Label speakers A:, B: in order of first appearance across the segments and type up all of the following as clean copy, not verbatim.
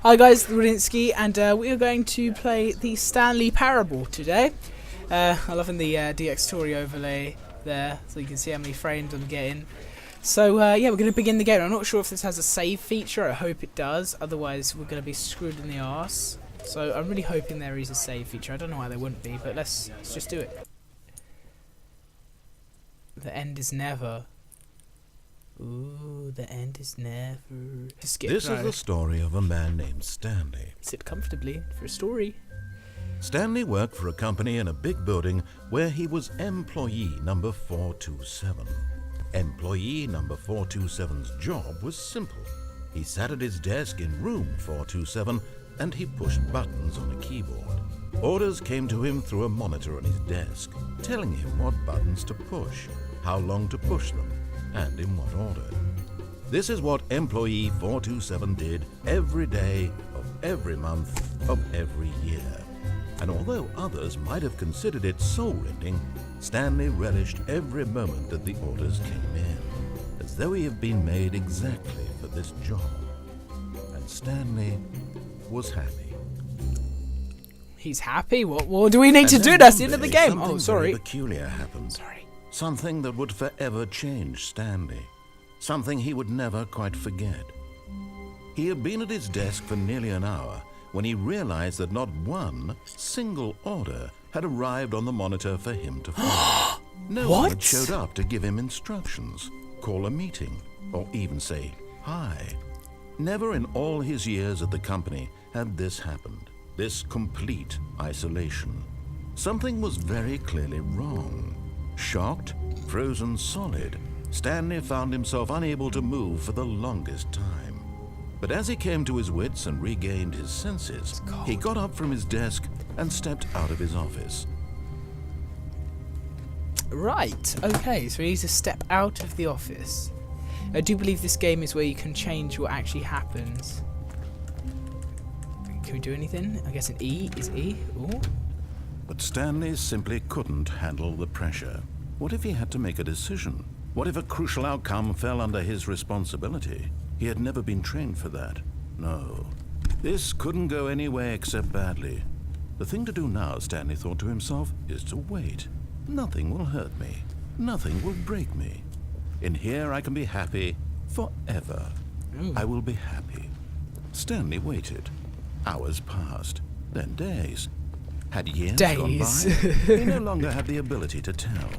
A: Hi guys, TheWoodinsky, and we are going to play the Stanley Parable today. I'm loving the DX Story overlay there, so you can see how many frames I'm getting. So yeah, we're going to begin the game. I'm not sure if this has a save feature, I hope it does, otherwise we're going to be screwed in the arse. So I'm really hoping there is a save feature. I don't know why there wouldn't be, but let's just do it. The end is never. Ooh, the end is never. Skip,
B: this is the story of a man named Stanley.
A: Sit comfortably for a story.
B: Stanley worked for a company in a big building where he was employee number 427. Employee number 427's job was simple. He sat at his desk in room 427 and he pushed buttons on a keyboard. Orders came to him through a monitor on his desk, telling him what buttons to push, how long to push them, and in what order. This is what employee 427 did every day of every month of every year. And although others might have considered it soul-rending, Stanley relished every moment that the orders came in, as though he had been made exactly for this job. And Stanley was happy.
A: He's happy? What more do we need to do? That's the end of the game. Oh, sorry.
B: Something peculiar happened.
A: Sorry.
B: Something that would forever change Stanley. Something he would never quite forget. He had been at his desk for nearly an hour when he realized that not one single order had arrived on the monitor for him to follow. No one had showed up to give him instructions, call a meeting, or even say hi. Never in all his years at the company had this happened. This complete isolation. Something was very clearly wrong. Shocked, frozen solid, Stanley found himself unable to move for the longest time. But as he came to his wits and regained his senses, he got up from his desk and stepped out of his office.
A: Right, okay, so he needs to step out of the office. I do believe this game is where you can change what actually happens. Can we do anything? I guess an E is E. Ooh.
B: But Stanley simply couldn't handle the pressure. What if he had to make a decision? What if a crucial outcome fell under his responsibility? He had never been trained for that. No. This couldn't go any way except badly. The thing to do now, Stanley thought to himself, is to wait. Nothing will hurt me. Nothing will break me. In here I can be happy forever. I will be happy. Stanley waited. Hours passed, then days. Had years gone by? He no longer had the ability to tell.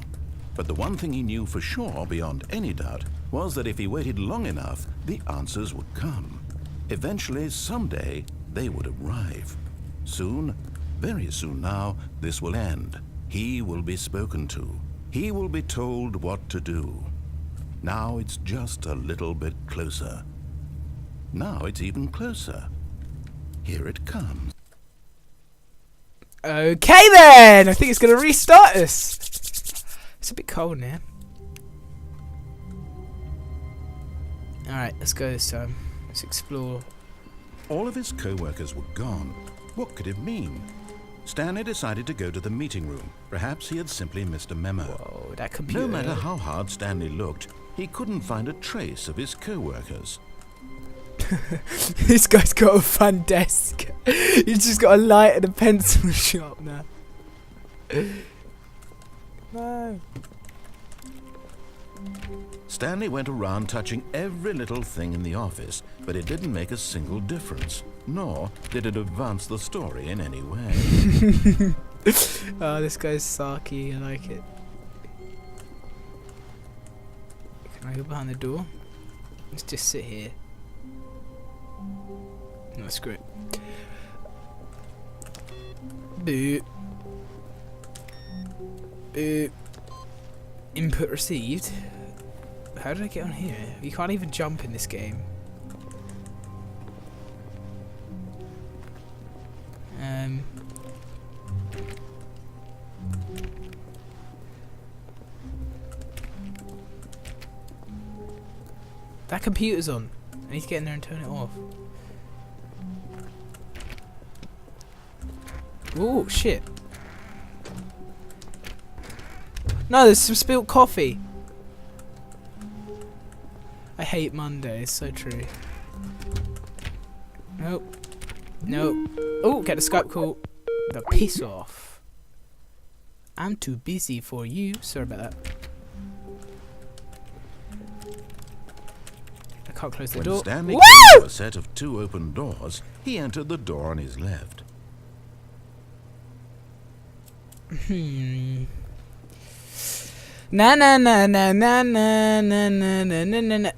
B: But the one thing he knew for sure, beyond any doubt, was that if he waited long enough, the answers would come. Eventually, someday, they would arrive. Soon, very soon now, this will end. He will be spoken to. He will be told what to do. Now it's just a little bit closer. Now it's even closer. Here it comes.
A: Okay then! I think it's going to restart us. It's a bit cold now. Alright, let's go this time. Let's explore.
B: All of his co-workers were gone. What could it mean? Stanley decided to go to the meeting room. Perhaps he had simply missed a memo.
A: Whoa, that computer.
B: No matter how hard Stanley looked, he couldn't find a trace of his co-workers.
A: This guy's got a fun desk. He's just got a light and a pencil shop now. No.
B: Stanley went around touching every little thing in the office, but it didn't make a single difference, nor did it advance the story in any way.
A: Oh, this guy's sarky. I like it. Can I go behind the door? Let's just sit here. No, screw it. Boo. Boo. Input received. How did I get on here? You can't even jump in this game. That computer's on. I need to get in there and turn it off. Oh shit. No, there's some spilt coffee. I hate Mondays, so true. Nope. No. Oh, get the Skype call. The piss off. I'm too busy for you. Sorry about that. I can't close the
B: When
A: door.
B: Stanley
A: Woo!
B: came to a set of 2 open doors, he entered the door on his left.
A: Na na na na na na na na na na na.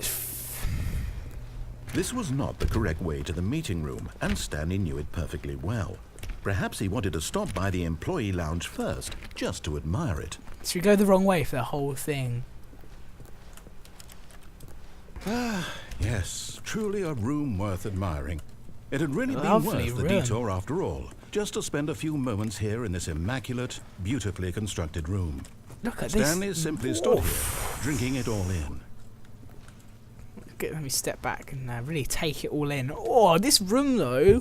B: This was not the correct way to the meeting room, and Stanley knew it perfectly well. Perhaps he wanted to stop by the employee lounge first, just to admire it.
A: Should we go the wrong way for the whole thing?
B: Yes, truly a room worth admiring. It had really been
A: Lovely
B: worth the
A: room.
B: detour after all, just to spend a few moments here in this immaculate, beautifully constructed room.
A: Look at this.
B: Stanley simply stood here, drinking it all in.
A: Let me step back and really take it all in. Oh, this room though.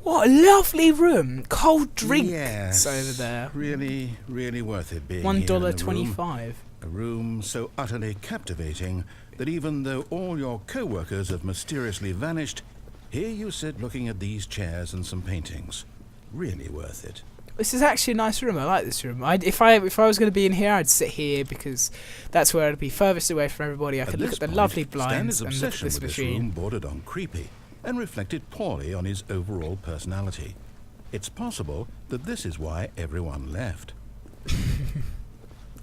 A: What a lovely room. Cold drinks over there.
B: Really, really worth it being here in
A: $1.25.
B: a room so utterly captivating that even though all your co-workers have mysteriously vanished, here you sit looking at these chairs and some paintings. Really worth it.
A: This is actually a nice room. I like this room. If I was going to be in here, I'd sit here because that's where I'd be furthest away from everybody. I could look at the lovely blinds and look at
B: Stanley's
A: this
B: obsession with this
A: machine.
B: room bordered on creepy and reflected poorly on his overall personality. It's possible that this is why everyone left.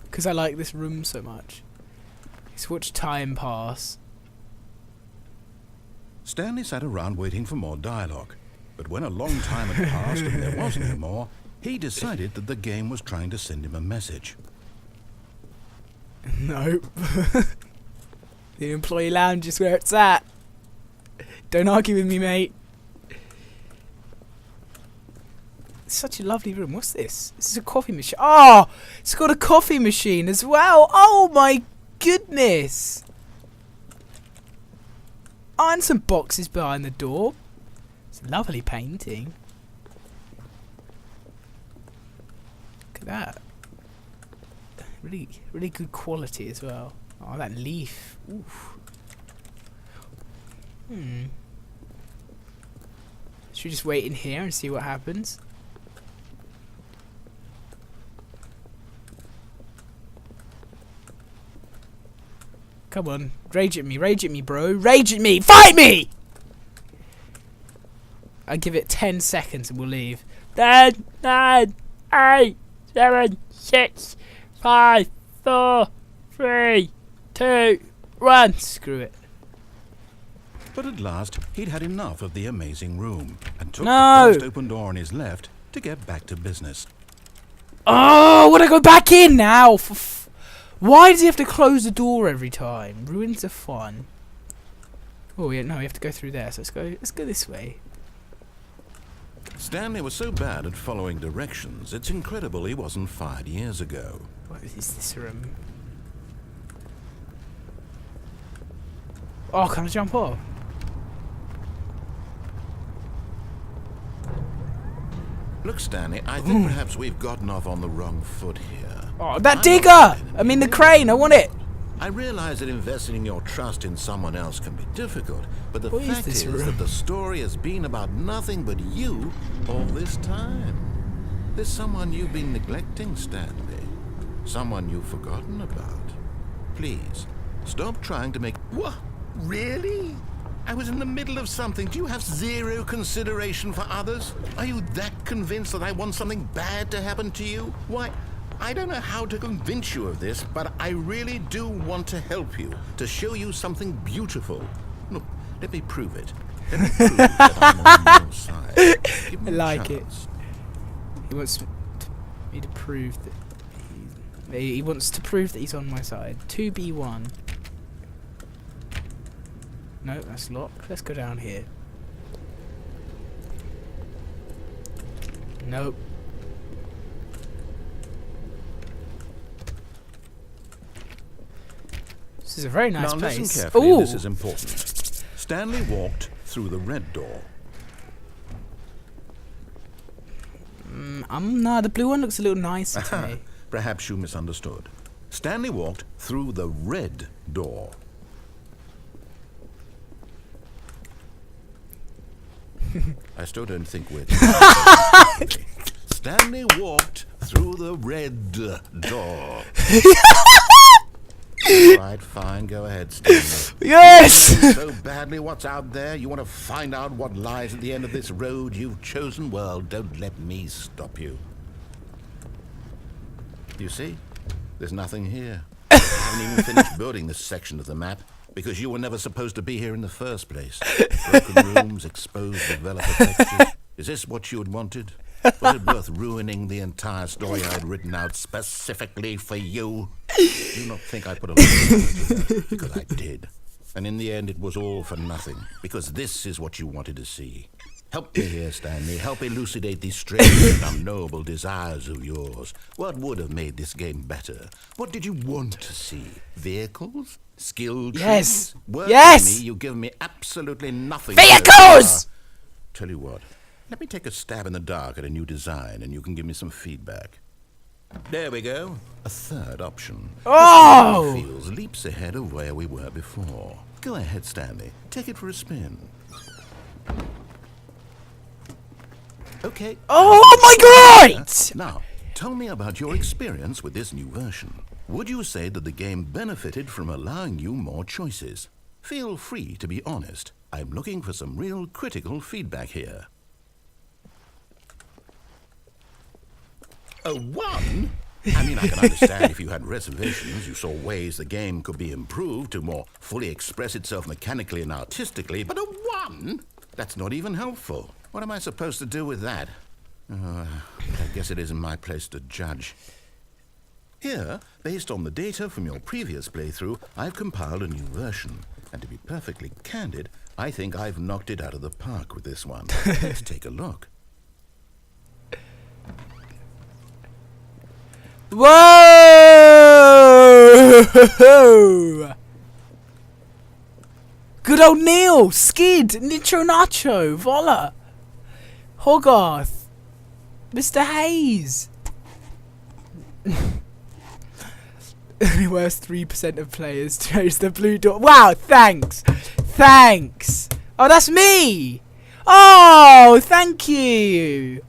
A: Because I like this room so much. Just watch time pass.
B: Stanley sat around waiting for more dialogue, but when a long time had passed and there was no more, he decided that the game was trying to send him a message.
A: Nope. The employee lounge is where it's at. Don't argue with me, mate. It's such a lovely room. What's this? This is a coffee machine. Oh, it's got a coffee machine as well. Oh my goodness. Oh, and some boxes behind the door. It's a lovely painting. Look at that. Really, really good quality as well. Oh, that leaf. Oof. Should we just wait in here and see what happens? Come on, rage at me, bro. Rage at me, fight me! I give it 10 seconds and we'll leave. 10, 9, 8, 7, 6, 5, 4, 3, 2, 1. Screw it.
B: But at last, he'd had enough of the amazing room and took
A: No!
B: the first open door on his left to get back to business.
A: Oh, would I go back in now? Why does he have to close the door every time? Ruins the fun. Oh yeah, no, we have to go through there. So let's go this way.
B: Stanley was so bad at following directions, it's incredible he wasn't fired years ago.
A: What is this room? Oh, can I jump off?
B: Look, Stanley, I think perhaps we've gotten off on the wrong foot here.
A: Oh, that digger! I mean the crane, I want it!
B: I realize that investing your trust in someone else can be difficult, but the
A: What is
B: fact
A: this
B: is
A: room?
B: that the story has been about nothing but you all this time. There's someone you've been neglecting, Stanley. Someone you've forgotten about. Please, stop trying to make... What? Really? I was in the middle of something. Do you have zero consideration for others? Are you that convinced that I want something bad to happen to you? Why, I don't know how to convince you of this, but I really do want to help you, to show you something beautiful. Look, let me prove it. Let me prove that I'm on your side. Give me
A: I
B: a
A: like it.
B: chance.
A: He wants me to prove that he wants to prove that he's on my side. 2B1. No, that's locked. Let's go down here. Nope. This is a very nice
B: Now
A: place.
B: listen carefully,
A: Ooh.
B: this is important. Stanley walked through the red door.
A: No, the blue one looks a little nicer to me.
B: Perhaps you misunderstood. Stanley walked through the red door. I still don't think we're... Stanley walked through the red door. All right, fine. Go ahead, Stanley.
A: Yes!
B: So badly what's out there? You want to find out what lies at the end of this road you've chosen? Well, don't let me stop you. You see? There's nothing here. I haven't even finished building this section of the map because you were never supposed to be here in the first place. Broken rooms, exposed developer textures. Is this what you had wanted? Was it worth ruining the entire story I had written out specifically for you? Do not think I put a lot of effort into that, because I did. And in the end, it was all for nothing, because this is what you wanted to see. Help me here, Stanley. Help elucidate these strange and unknowable desires of yours. What would have made this game better? What did you want to see? Vehicles? Skill trees?
A: Yes!
B: Work
A: Yes!
B: with me, you give me absolutely nothing.
A: Vehicles!
B: Tell you what. Let me take a stab in the dark at a new design, and you can give me some feedback. There we go. A third option.
A: Oh!
B: This feels leaps ahead of where we were before. Go ahead, Stanley. Take it for a spin. Okay.
A: Oh my god!
B: Now, tell me about your experience with this new version. Would you say that the game benefited from allowing you more choices? Feel free to be honest. I'm looking for some real critical feedback here. A 1? I mean, I can understand if you had reservations, you saw ways the game could be improved to more fully express itself mechanically and artistically, but a 1? That's not even helpful. What am I supposed to do with that? I guess it isn't my place to judge. Here, based on the data from your previous playthrough, I've compiled a new version. And to be perfectly candid, I think I've knocked it out of the park with this one. Let's take a look.
A: Whoa! Good old Neil, Skid, Nitro Nacho, Vola, Hogarth, Mr. Hayes. Only worst 3% of players chose the blue door. Wow, thanks. Thanks. Oh, that's me. Oh, thank you.